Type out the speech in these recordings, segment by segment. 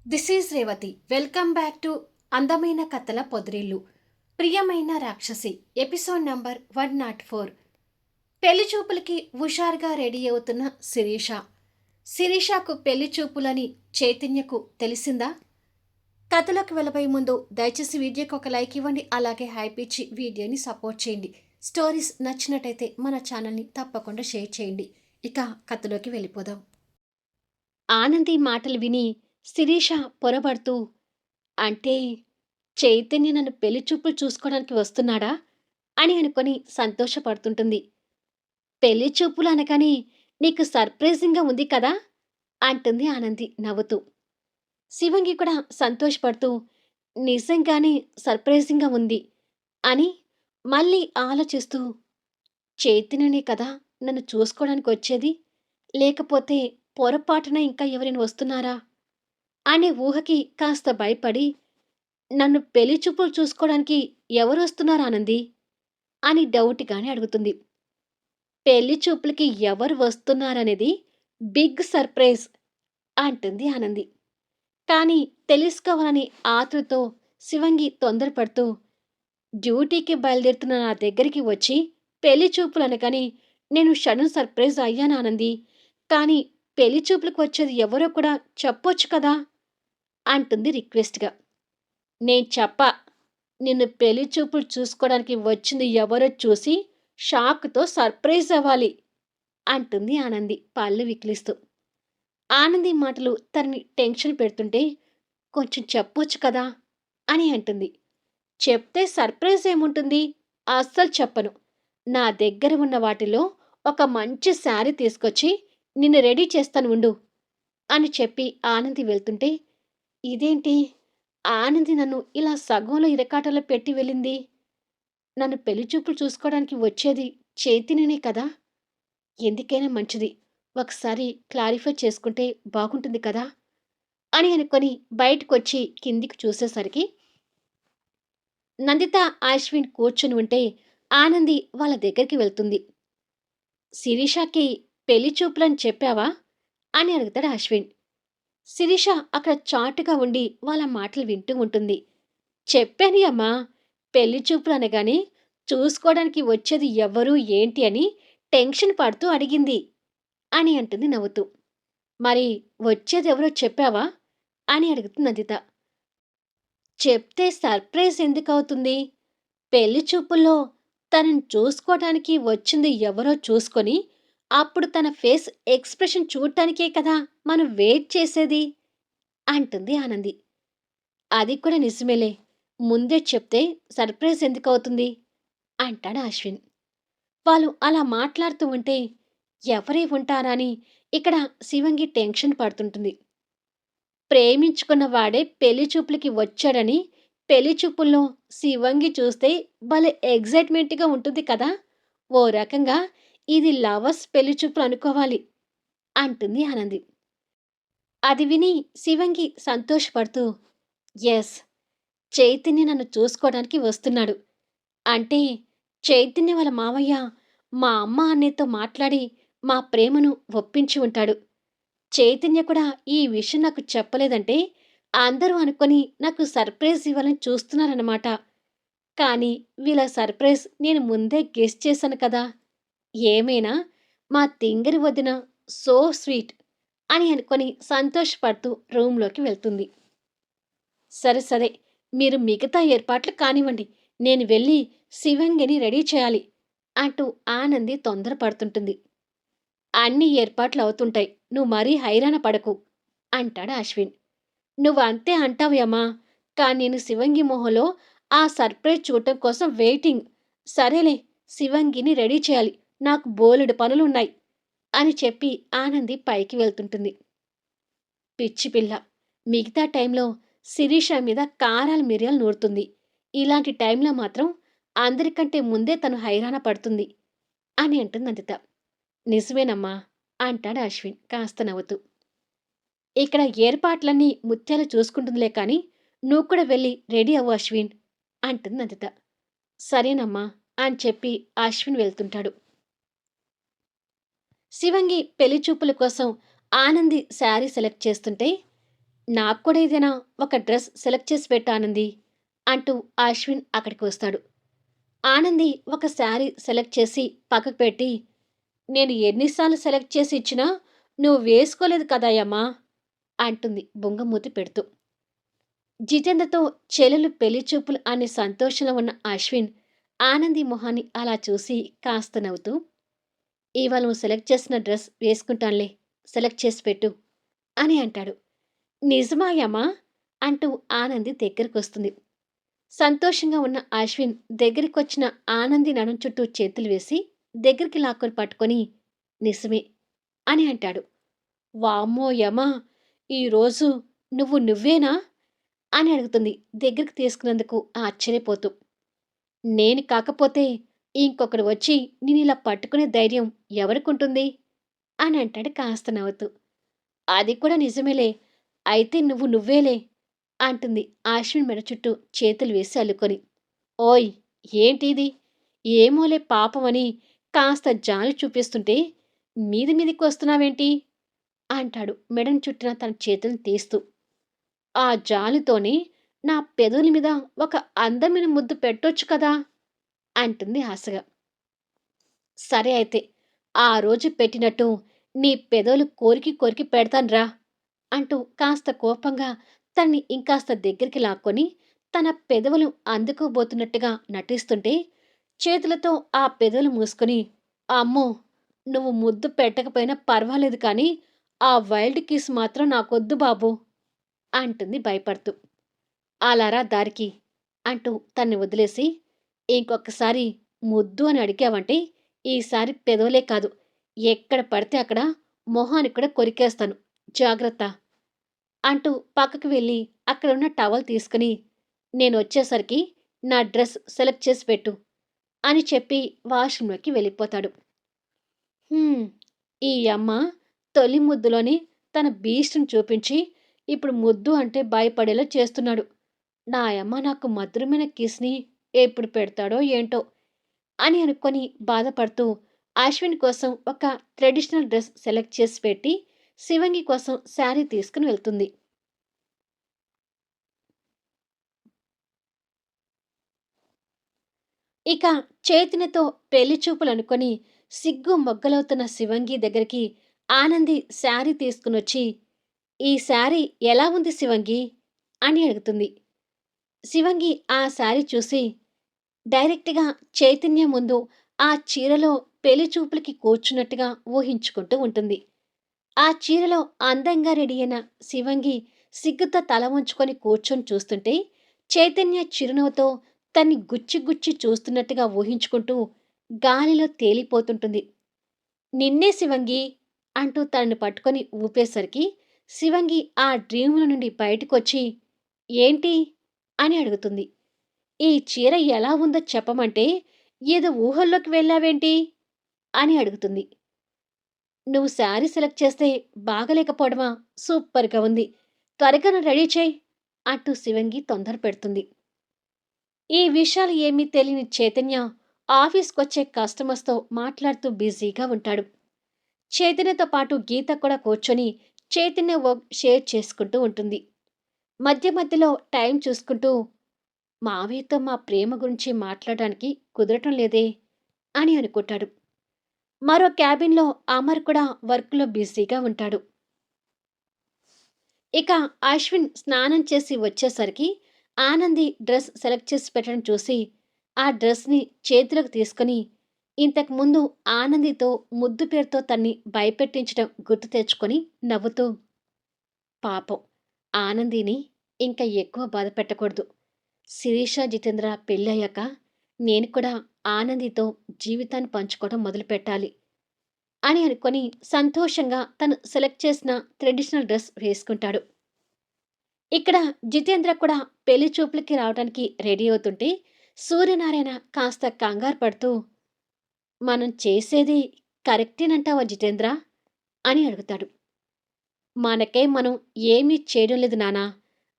This is Revathi. Welcome back to అందమైన కథల పొదిరిల్లు. ప్రియమైన రాక్షసి ఎపిసోడ్ నంబర్ 104. పెళ్లి చూపులకి హుషారుగా రెడీ అవుతున్న శిరీష. శిరీషకు పెళ్లి చూపులని చైతన్యకు తెలిసిందా? కథలోకి వెళ్ళబోయే ముందు దయచేసి వీడియోకి ఒక లైక్ ఇవ్వండి. అలాగే హైప్ ఇచ్చి వీడియోని సపోర్ట్ చేయండి. స్టోరీస్ నచ్చినట్టయితే మన ఛానల్ని తప్పకుండా షేర్ చేయండి. ఇక కథలోకి వెళ్ళిపోదాం. ఆనంది మాటలు విని శిరీష పొరబడుతూ, అంటే చైతన్య నన్ను పెళ్లి చూపులు చూసుకోవడానికి వస్తున్నాడా అని అనుకొని సంతోషపడుతుంటుంది. పెళ్లి చూపులు అనగానే నీకు సర్ప్రైజింగ్గా ఉంది కదా అంటుంది ఆనంది నవ్వుతూ. శివంగి కూడా సంతోషపడుతూ నిజంగానే సర్ప్రైజింగ్గా ఉంది అని మళ్ళీ ఆలోచిస్తూ, చైతన్యనే కదా నన్ను చూసుకోవడానికి వచ్చేది, లేకపోతే పొరపాటున ఇంకా ఎవరైనా వస్తున్నారా అనే ఊహకి కాస్త భయపడి, నన్ను పెళ్లి చూపులు చూసుకోవడానికి ఎవరొస్తున్నారు ఆనంది అని డౌట్‌గానే అడుగుతుంది. పెళ్లి చూపులకి ఎవరు వస్తున్నారనేది బిగ్ సర్ప్రైజ్ అంటుంది ఆనంది. కానీ తెలుసుకోవాలని ఆతృతతో శివంగి తొందరపడుతూ, డ్యూటీకి బయలుదేరుతున్న నా దగ్గరికి వచ్చి పెళ్లి చూపులనగానే నేను సడన్ సర్ప్రైజ్ అయ్యాను ఆనంది. కానీ పెళ్లి చూపులకు వచ్చేది ఎవరో కూడా చెప్పొచ్చు కదా అంటుంది రిక్వెస్ట్‌గా. నేను చెప్పా. నిన్ను పెళ్లి చూపులు చూసుకోవడానికి వచ్చింది ఎవరో చూసి షాక్‌తో సర్ప్రైజ్ అవ్వాలి అంటుంది ఆనంది పళ్ళు వికిలిస్తూ. ఆనంది మాటలు తనని టెన్షన్ పెడుతుంటే, కొంచెం చెప్పొచ్చు కదా అని అంటుంది. చెప్తే సర్ప్రైజ్ ఏముంటుంది? అస్సలు చెప్పను. నా దగ్గర ఉన్న వాటిలో ఒక మంచి శారీ తీసుకొచ్చి నిన్ను రెడీ చేస్తాను ఉండు అని చెప్పి ఆనంది వెళ్తుంటే, ఇదేంటి ఆనంది నన్ను ఇలా సగంలో ఇరకాటంలో పెట్టి వెళ్ళింది? నన్ను పెళ్లి చూపులు చూసుకోవడానికి వచ్చేది చైతన్యనే కదా! ఎందుకైనా మంచిది. ఒకసారి క్లారిఫై చేసుకుంటే బాగుంటుంది కదా! అని అనుకొని బయటకొచ్చి కిందికి చూసేసరికి నందిత, అశ్విన్ కూర్చుని ఉంటే ఆనంది వాళ్ళ దగ్గరికి వెళ్తుంది. శిరీషకి పెళ్లి చూపులని చెప్పావా అని అడుగుతాడు అశ్విన్. శిరీష అక్కడ చాటుగా ఉండి వాళ్ళ మాటలు వింటూ ఉంటుంది. చెప్పాను అమ్మా, పెళ్లి చూపులు అనగానే చూసుకోవడానికి వచ్చేది ఎవరు ఏంటి అని టెన్షన్ పడుతూ అడిగింది అని అంటుంది నవ్వుతూ. మరి వచ్చేదెవరో చెప్పావా అని అడుగుతుంది నందిత. చెప్తే సర్ప్రైజ్ ఎందుకవుతుంది? పెళ్లి చూపుల్లో తనని చూసుకోవటానికి వచ్చింది ఎవరో చూసుకొని అప్పుడు తన ఫేస్ ఎక్స్ప్రెషన్ చూడటానికే కదా మనం వెయిట్ చేసేది అంటుంది ఆనంది. అది కూడా నిజమేలే. ముందే చెప్తే సర్ప్రైజ్ ఎందుకవుతుంది అంటాడు అశ్విన్. వాళ్ళు అలా మాట్లాడుతూ ఉంటే ఎవరే ఉంటారా అని ఇక్కడ శివంగి టెన్షన్ పడుతుంటుంది. ప్రేమించుకున్న వాడే పెళ్లి చూపులకి వచ్చాడని పెళ్లి చూపుల్లో శివంగి చూస్తే భలే ఎగ్జైట్మెంట్‌గా ఉంటుంది కదా! ఓ రకంగా ఇది లవర్స్ పెళ్లి చూపులు అనుకోవాలి అంటుంది ఆనంది. అది విని శివంగి సంతోషపడుతూ, యెస్, చైతన్య నన్ను చూసుకోవడానికి వస్తున్నాడు. అంటే చైతన్య వాళ్ళ మావయ్య మా అమ్మ అన్నయ్యతో మాట్లాడి మా ప్రేమను ఒప్పించి ఉంటాడు. చైతన్య కూడా ఈ విషయం నాకు చెప్పలేదంటే అందరూ అనుకొని నాకు సర్ప్రైజ్ ఇవ్వాలని చూస్తున్నారన్నమాట. కానీ వీళ్ళ సర్ప్రైజ్ నేను ముందే గెస్ చేశాను కదా! ఏమైనా మా తింగరి వదిన సో స్వీట్ అని అనుకొని సంతోషపడుతూ రూమ్‌లోకి వెళ్తుంది. సరే సరే, మీరు మిగతా ఏర్పాట్లు కానివ్వండి. నేను వెళ్ళి శివంగిని రెడీ చేయాలి అంటూ ఆనంది తొందరపడుతుంటుంది. అన్ని ఏర్పాట్లు అవుతుంటాయి. నువ్వు మరీ హైరాణ పడకు అంటాడు అశ్విన్. నువ్వు అంతే అంటావు యమ్మా. కానీ నేను శివంగి మొహంలో ఆ సర్ప్రైజ్ చూడటం కోసం వెయిటింగ్. సరేలే, శివంగిని రెడీ చేయాలి. నాకు బోలెడు పనులున్నాయి అని చెప్పి ఆనంది పైకి వెళ్తుంటుంది. పిచ్చి పిల్ల. మిగతా టైంలో శిరీష మీద కారాలు మిరియాలు నూరుతుంది. ఇలాంటి టైంలో మాత్రం అందరికంటే ముందే తను హైరాణ పడుతుంది అని అంటుంది నందిత. నిజమేనమ్మా అంటాడు అశ్విన్ కాస్త నవ్వుతూ. ఇక్కడ ఏర్పాట్లన్నీ ముత్యాలు చూసుకుంటుందిలే కాని నువ్వు కూడా వెళ్ళి రెడీ అవ్వు అశ్విన్ అంటుంది నందిత. సరేనమ్మా అని చెప్పి అశ్విన్ వెళ్తుంటాడు. శివంగి పెళ్లి చూపుల కోసం ఆనంది శారీ సెలెక్ట్ చేస్తుంటే నాకు కూడా ఏదైనా ఒక డ్రెస్ సెలెక్ట్ చేసి పెట్టు ఆనంది అంటూ అశ్విన్ అక్కడికి వస్తాడు. ఆనంది ఒక శారీ సెలెక్ట్ చేసి పక్కకు పెట్టి, నేను ఎన్నిసార్లు సెలెక్ట్ చేసి ఇచ్చినా నువ్వు వేసుకోలేదు కదాయమ్మా అంటుంది బుంగమూతి పెడుతూ. జితేంద్రతో చెల్లెలు పెళ్లి చూపులు అనే సంతోషంలో ఉన్న అశ్విన్ ఆనంది మొహాన్ని అలా చూసి కాస్త నవ్వుతూ, ఇవాళ నువ్వు సెలెక్ట్ చేసిన డ్రెస్ వేసుకుంటానులే, సెలెక్ట్ చేసి పెట్టు అని అంటాడు. నిజమాయమ్మా అంటూ ఆనంది దగ్గరకొస్తుంది. సంతోషంగా ఉన్న అశ్విన్ దగ్గరికొచ్చిన ఆనంది నడుం చుట్టూ చేతులు వేసి దగ్గరికి లాక్కొని పట్టుకొని, నిజమే అని అంటాడు. వామ్మో యమా, ఈరోజు నువ్వేనా అని అడుగుతుంది దగ్గరికి తీసుకున్నందుకు ఆశ్చర్యపోతూ. నేను కాకపోతే ఇంకొకడు వచ్చి నేనిలా పట్టుకునే ధైర్యం ఎవరికుంటుంది అని అంటాడు కాస్త నవ్వుతూ. అది కూడా నిజమేలే, అయితే నువ్వేలే అంటుంది అశ్విన్ మెడ చుట్టూ చేతులు వేసి అల్లుకొని. ఓయ్, ఏంటిది, ఏమోలే పాపమని కాస్త జాలి చూపిస్తుంటే మీది మీదికి వస్తున్నావేంటి అంటాడు మెడను చుట్టిన తన చేతులను తీస్తూ. ఆ జాలితోనే నా పెదవుల మీద ఒక అందమైన ముద్దు పెట్టొచ్చు కదా అంటుంది ఆశగా. సరే అయితే, ఆ రోజు పెట్టినట్టు నీ పెదవులు కోరికి కోరికి పెడతాన్రా అంటూ కాస్త కోపంగా తన్ని ఇంకాస్త దగ్గరికి లాక్కొని తన పెదవులు అందుకోబోతున్నట్టుగా నటిస్తుంటే చేతులతో ఆ పెదవులు మూసుకొని, అమ్మో, నువ్వు ముద్దు పెట్టకపోయినా పర్వాలేదు కానీ ఆ వైల్డ్ కిస్ మాత్రం నాకొద్దు బాబు అంటుంది భయపడుతూ. అలారా దారికి అంటూ తన్ని వదిలేసి, ఇంకొకసారి ముద్దు అని అడిగావంటే ఈసారి పెదవులే కాదు, ఎక్కడ పడితే అక్కడ మొహానికి కూడా కొరికేస్తాను, జాగ్రత్త అంటూ పక్కకు వెళ్ళి అక్కడున్న టవల్ తీసుకుని, నేనొచ్చేసరికి నా డ్రెస్ సెలెక్ట్ చేసి పెట్టు అని చెప్పి వాష్రూమ్లోకి వెళ్ళిపోతాడు. హ్మ్. ఈ అమ్మ తొలి ముద్దులోనే తన బీస్ట్‌ని చూపించి, ఇప్పుడు ముద్దు అంటే భయపడేలా చేస్తున్నాడు. నాయమ్మ నాకు మధురమైన కిస్‌ని ఎప్పుడు పెడతాడో ఏంటో అని అనుకొని బాధపడుతూ అశ్విన్ కోసం ఒక ట్రెడిషనల్ డ్రెస్ సెలెక్ట్ చేసి పెట్టి, శివంగి కోసం శారీ తీసుకుని వెళ్తుంది. ఇక చైతన్యతో పెళ్లి చూపులనుకొని సిగ్గు మొగ్గలవుతున్న శివంగి దగ్గరికి ఆనంది శారీ తీసుకునొచ్చి, "ఈ శారీ ఎలా ఉంది శివంగి?" అని అడుగుతుంది. శివంగి ఆ శారీ చూసి డైరెక్ట్‌గా చైతన్య ముందు ఆ చీరలో పెళ్లి చూపులకి కూర్చున్నట్టుగా ఊహించుకుంటూ ఉంటుంది. ఆ చీరలో అందంగా రెడీ అయిన శివంగి సిగ్గుతో తల వంచుకొని కూర్చొని చూస్తుంటే, చైతన్య చిరునవ్వుతో తన్ని గుచ్చి గుచ్చి చూస్తున్నట్టుగా ఊహించుకుంటూ గాలిలో తేలిపోతుంటుంది. నిన్నే శివంగి అంటూ తనని పట్టుకొని ఊపేసరికి శివంగి ఆ డ్రీముల నుండి బయటకొచ్చి, ఏంటి అని అడుగుతుంది. ఈ చీర ఎలా ఉందో చెప్పమంటే ఏదో ఊహల్లోకి వెళ్ళావేంటి అని అడుగుతుంది. నువ్వు శారీ సెలెక్ట్ చేస్తే బాగలేకపోవడమా, సూపర్‌గా ఉంది, త్వరగా నన్ను రెడీ చేయి అంటూ శివంగి తొందర పెడుతుంది. ఈ విషయాలు ఏమీ తెలియని చైతన్య ఆఫీస్‌కొచ్చే కస్టమర్స్‌తో మాట్లాడుతూ బిజీగా ఉంటాడు. చైతన్యతో పాటు గీత కూడా కూర్చొని చైతన్య వర్క్ షేర్ చేసుకుంటూ ఉంటుంది. మధ్య మధ్యలో టైం చూసుకుంటూ, మావయ్యతో మా ప్రేమ గురించి మాట్లాడడానికి కుదరటం లేదే అని అనుకుంటాడు. మరో క్యాబిన్‌లో అమర్ కూడా వర్క్‌లో బిజీగా ఉంటాడు. ఇక అశ్విన్ స్నానం చేసి వచ్చేసరికి ఆనంది డ్రెస్ సెలెక్ట్ చేసి పెట్టడం చూసి ఆ డ్రెస్‌ని చేతిలోకి తీసుకొని ఇంతకుముందు ఆనందితో ముద్దు పేరుతో తన్ని భయపెట్టించడం గుర్తు తెచ్చుకొని నవ్వుతూ, పాపం ఆనందిని ఇంకా ఎక్కువ బాధ పెట్టకూడదు. శిరీష, జితేంద్ర పెళ్ళయ్యాక నేను కూడా ఆనందితో జీవితాన్ని పంచుకోవడం మొదలుపెట్టాలి అని అనుకొని సంతోషంగా తను సెలెక్ట్ చేసిన ట్రెడిషనల్ డ్రెస్ వేసుకుంటాడు. ఇక్కడ జితేంద్ర కూడా పెళ్లి చూపులకి రావడానికి రెడీ అవుతుంటే సూర్యనారాయణ కాస్త కంగారు పడుతూ, మనం చేసేది కరెక్టేనంటావా జితేంద్ర అని అడుగుతాడు. మనకే మనం ఏమీ చేయడం లేదు నానా,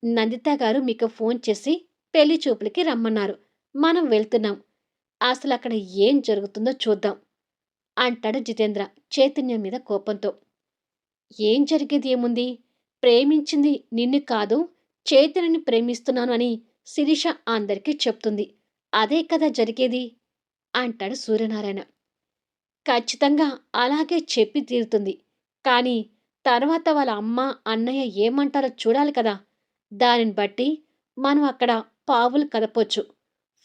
నందిత గారు మీకు ఫోన్ చేసి పెళ్లి చూపులకి రమ్మన్నారు, మనం వెళ్తున్నాం, అసలు అక్కడ ఏం జరుగుతుందో చూద్దాం అంటాడు జితేంద్ర చైతన్యం మీద కోపంతో. ఏం జరిగేది ఏముంది, ప్రేమించింది నిన్ను కాదు, చైతన్యని ప్రేమిస్తున్నాను అని శిరీష అందరికీ చెప్తుంది. అదే కదా జరిగేది అంటాడు సూర్యనారాయణ. ఖచ్చితంగా అలాగే చెప్పి తీరుతుంది. కానీ తర్వాత వాళ్ళ అమ్మ, అన్నయ్య ఏమంటారో చూడాలి కదా! దానిని బట్టి మనం అక్కడ పావులు కదపొచ్చు.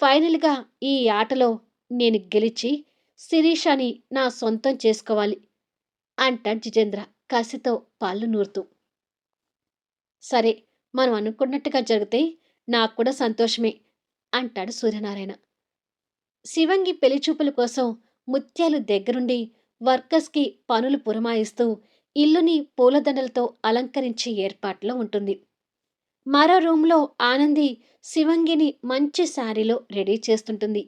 ఫైనల్‌గా ఈ ఆటలో నేను గెలిచి శిరీషని నా సొంతం చేసుకోవాలి అంటాడు జితేంద్ర కసితో పళ్ళు నూరుతూ. సరే, మనం అనుకున్నట్టుగా జరిగితే నాకు కూడా సంతోషమే అంటాడు సూర్యనారాయణ. శివంగి పెళ్లిచూపుల కోసం ముత్యాలు దగ్గరుండి వర్కర్స్‌కి పనులు పురమాయిస్తూ ఇల్లుని పూలదండలతో అలంకరించే ఏర్పాట్లో ఉంటుంది. మరో రూమ్‌లో ఆనంది శివంగిని మంచి శారీలో రెడీ చేస్తుంటుంది.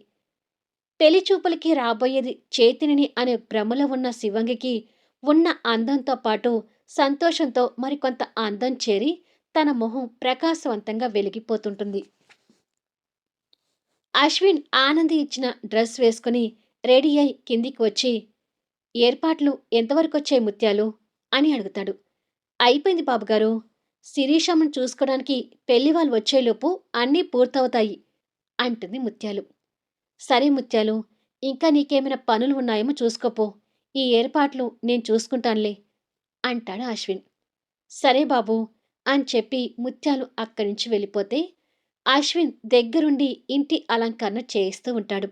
పెళ్లిచూపులకి రాబోయేది చైతన్యని అనే భ్రమలో ఉన్న శివంగికి ఉన్న అందంతో పాటు సంతోషంతో మరికొంత అందం చేరి తన మొహం ప్రకాశవంతంగా వెలిగిపోతుంటుంది. అశ్విన్ ఆనంది ఇచ్చిన డ్రెస్ వేసుకుని రెడీ అయి కిందికి వచ్చి, ఏర్పాట్లు ఎంతవరకొచ్చాయి ముత్యాలు అని అడుగుతాడు. అయిపోయింది బాబుగారు. శిరీషమ్మను చూసుకోవడానికి పెళ్లివాళ్ళు వచ్చేలోపు అన్నీ పూర్తవుతాయి అంటుంది ముత్యాలు. సరే ముత్యాలు, ఇంకా నీకేమైనా పనులు ఉన్నాయేమో చూసుకోపో. ఈ ఏర్పాట్లు నేను చూసుకుంటానులే అంటాడు అశ్విన్. సరే బాబూ అని చెప్పి ముత్యాలు అక్కడి నుంచి వెళ్ళిపోతే అశ్విన్ దగ్గరుండి ఇంటి అలంకరణ చేయిస్తూ ఉంటాడు.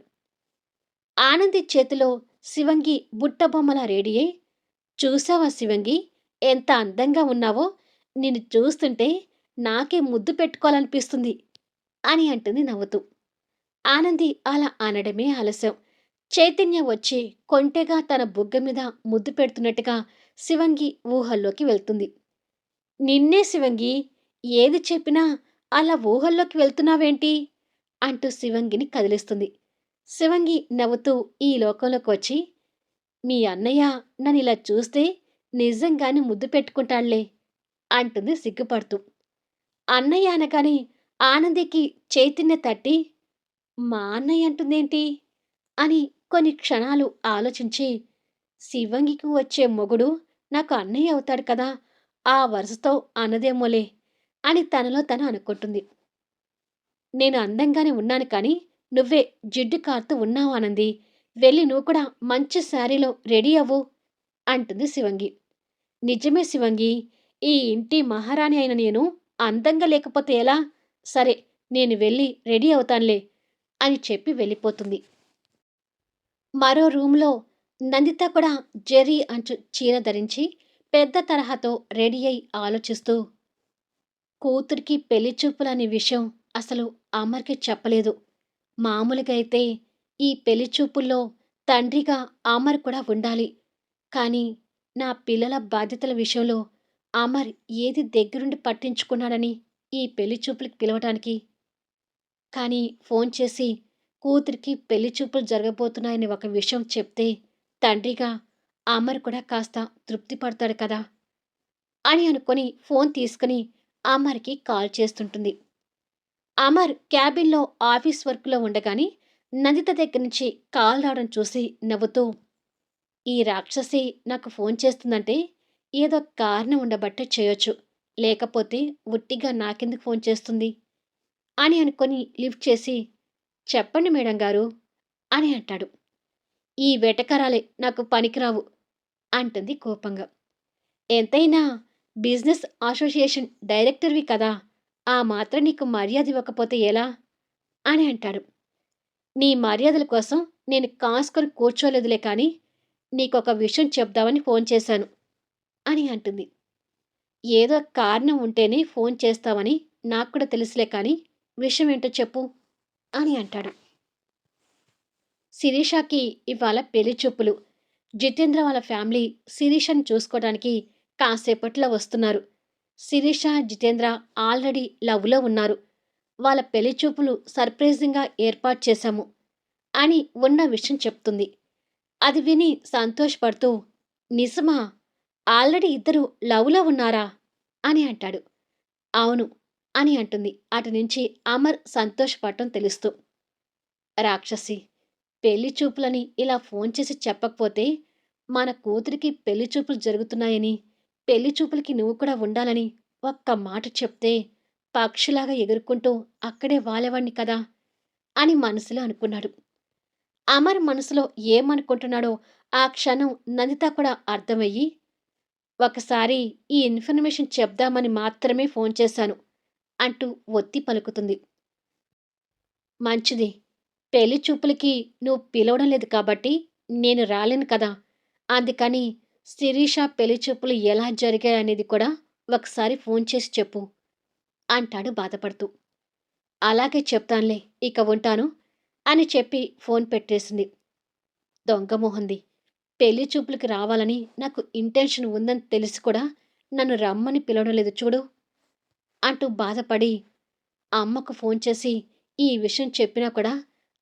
ఆనంది చేతిలో శివంగి బుట్టబొమ్మలా రెడీయే. చూసావా శివంగి, ఎంత అందంగా ఉన్నావో, నిన్ను చూస్తుంటే నాకే ముద్దు పెట్టుకోవాలనిపిస్తుంది అని అంటుంది నవ్వుతూ. ఆనంది అలా అనడమే ఆలస్యం. చైతన్య వచ్చి కొంటెగా తన బుగ్గ మీద ముద్దు పెడుతున్నట్టుగా శివంగి ఊహల్లోకి వెళ్తుంది. నిన్నే శివంగి, ఏది చెప్పినా అలా ఊహల్లోకి వెళ్తున్నావేంటి అంటూ శివంగిని కదిలిస్తుంది. శివంగి నవ్వుతూ ఈ లోకంలోకి వచ్చి, మీ అన్నయ్య నన్నిలా చూస్తే నిజంగానే ముద్దు పెట్టుకుంటాళ్లే అంటుంది సిగ్గుపడుతూ. అన్నయ్య అనగానే ఆనందికి చైతన్య తట్టి, మా అన్నయ్య అంటుందేంటి అని కొన్ని క్షణాలు ఆలోచించి, శివంగికి వచ్చే మొగుడు నాకు అన్నయ్య అవుతాడు కదా, ఆ వరుసతో అన్నదేమోలే అని తనలో తను అనుకుంటుంది. నేను అందంగానే ఉన్నాను కానీ నువ్వే జిడ్డు కారుతూ ఉన్నావు ఆనంది. వెళ్ళి నువ్వు కూడా మంచి శారీలో రెడీ అవ్వు అంటుంది శివంగి. నిజమే శివంగి, ఈ ఇంటి మహారాణి అయిన నేను అందంగా లేకపోతే ఎలా? సరే, నేను వెళ్ళి రెడీ అవుతానులే అని చెప్పి వెళ్ళిపోతుంది. మరో రూంలో నందిత కూడా జెర్రీ అంచు చీర ధరించి పెద్ద తరహాతో రెడీ అయి ఆలోచిస్తూ, కూతురికి పెళ్లి చూపులనే విషయం అసలు అమర్‌కి చెప్పలేదు. మామూలుగా అయితే ఈ పెళ్లి చూపుల్లో తండ్రిగా అమర్ కూడా ఉండాలి. కానీ నా పిల్లల బాధ్యతల విషయంలో అమర్ ఏది దగ్గరుండి పట్టించుకున్నాడని ఈ పెళ్లి చూపులకి పిలవటానికి? కానీ ఫోన్ చేసి కూతురికి పెళ్లి చూపులు జరగబోతున్నాయని ఒక విషయం చెప్తే తండ్రిగా అమర్ కూడా కాస్త తృప్తి పడతాడు కదా అని అనుకొని ఫోన్ తీసుకుని అమర్‌కి కాల్ చేస్తుంటుంది. అమర్ క్యాబిన్‌లో ఆఫీస్ వర్క్‌లో ఉండగానే నందిత దగ్గర నుంచి కాల్ రావడం చూసి నవ్వుతూ, ఈ రాక్షసి నాకు ఫోన్ చేస్తుందంటే ఏదో కారణం ఉండబట్టే చేయొచ్చు. లేకపోతే ఉట్టిగా నాకెందుకు ఫోన్ చేస్తుంది అని అనుకొని లిఫ్ట్ చేసి, చెప్పండి మేడం గారు అని అంటాడు. ఈ వెటకరాలే నాకు పనికిరావు అంటుంది కోపంగా. ఎంతైనా బిజినెస్ అసోసియేషన్ డైరెక్టర్వి కదా, ఆ మాత్రం నీకు మర్యాద ఇవ్వకపోతే ఎలా అని అంటాడు. నీ మర్యాదల కోసం నేను కాసుకొని కూర్చోలేదులే కానీ నీకొక విషయం చెప్దామని ఫోన్ చేశాను అని అంటుంది. ఏదో కారణం ఉంటేనే ఫోన్ చేస్తావని నాకు కూడా తెలుసులే కానీ విషయం ఏంటో చెప్పు అని అంటాడు. శిరీషకి ఇవాళ పెళ్లి చూపులు. జితేంద్ర వాళ్ళ ఫ్యామిలీ శిరీషని చూసుకోవడానికి కాసేపట్లో వస్తున్నారు. శిరీష, జితేంద్ర ఆల్రెడీ లవ్‌లో ఉన్నారు. వాళ్ళ పెళ్లి చూపులు సర్ప్రైజింగ్‌గా ఏర్పాటు చేశాము అని ఉన్న విషయం చెప్తుంది. అది విని సంతోషపడుతూ, నిజమా? ఆల్రెడీ ఇద్దరు లవ్‌లో ఉన్నారా అని అంటాడు. అవును అని అంటుంది అటు నుంచి అమర్ సంతోషపడటం తెలుస్తూ. రాక్షసి, పెళ్లి చూపులని ఇలా ఫోన్ చేసి చెప్పకపోతే మన కూతురికి పెళ్లి చూపులు జరుగుతున్నాయని, పెళ్లి చూపులకి నువ్వు కూడా ఉండాలని ఒక్క మాట చెప్తే పక్షిలాగా ఎగురుకుంటూ అక్కడే వాలేవాణ్ణి కదా అని మనసులో అనుకున్నాడు. అమర్ మనసులో ఏమనుకుంటున్నాడో ఆ క్షణం నందిత కూడా అర్థమయ్యి, ఒకసారి ఈ ఇన్ఫర్మేషన్ చెప్దామని మాత్రమే ఫోన్ చేశాను అంటూ ఒత్తి పలుకుతుంది. మంచిది. పెళ్లి చూపులకి నువ్వు పిలవడం లేదు కాబట్టి నేను రాలేను కదా! అందుకని శిరీష పెళ్లి చూపులు ఎలా జరిగాయనేది కూడా ఒకసారి ఫోన్ చేసి చెప్పు అంటాడు బాధపడుతూ. అలాగే చెప్తానులే, ఇక ఉంటాను అని చెప్పి ఫోన్ పెట్టేసింది. దొంగ మొహంది. పెళ్లి చూపులకి రావాలని నాకు ఇంటెన్షన్ ఉందని తెలిసి కూడా నన్ను రమ్మని పిలవడం లేదు చూడు అంటూ బాధపడి అమ్మకు ఫోన్ చేసి ఈ విషయం చెప్పినా కూడా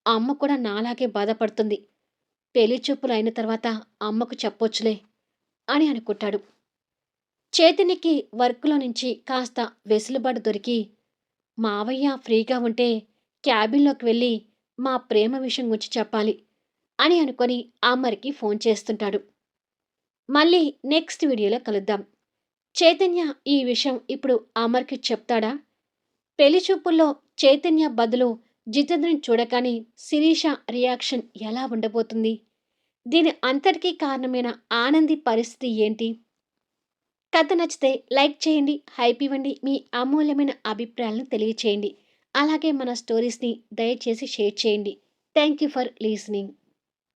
అమ్మ కూడా నాలాగే బాధపడుతుంది. పెళ్లి చూపులు అయిన తర్వాత అమ్మకు చెప్పొచ్చులే అని అనుకుంటాడు. చైతన్యకి వర్క్‌లో నుంచి కాస్త వెసులుబాటు దొరికి, మావయ్య ఫ్రీగా ఉంటే క్యాబిన్‌లోకి వెళ్ళి మా ప్రేమ విషయం గురించి చెప్పాలి అని అనుకొని అమర్‌కి ఫోన్ చేస్తుంటాడు. మళ్ళీ నెక్స్ట్ వీడియోలో కలుద్దాం. చైతన్య ఈ విషయం ఇప్పుడు అమర్‌కి చెప్తాడా? పెళ్లి చూపుల్లో చైతన్య బదులు జితేంద్రని చూడగానే శిరీష రియాక్షన్ ఎలా ఉండబోతుంది? దీని అంతటికీ కారణమైన ఆనంది పరిస్థితి ఏంటి? కథ నచ్చితే లైక్ చేయండి, హైప్ ఇవ్వండి, మీ అమూల్యమైన అభిప్రాయాలను తెలియచేయండి. అలాగే మన స్టోరీస్‌ని దయచేసి షేర్ చేయండి. Thank you for listening.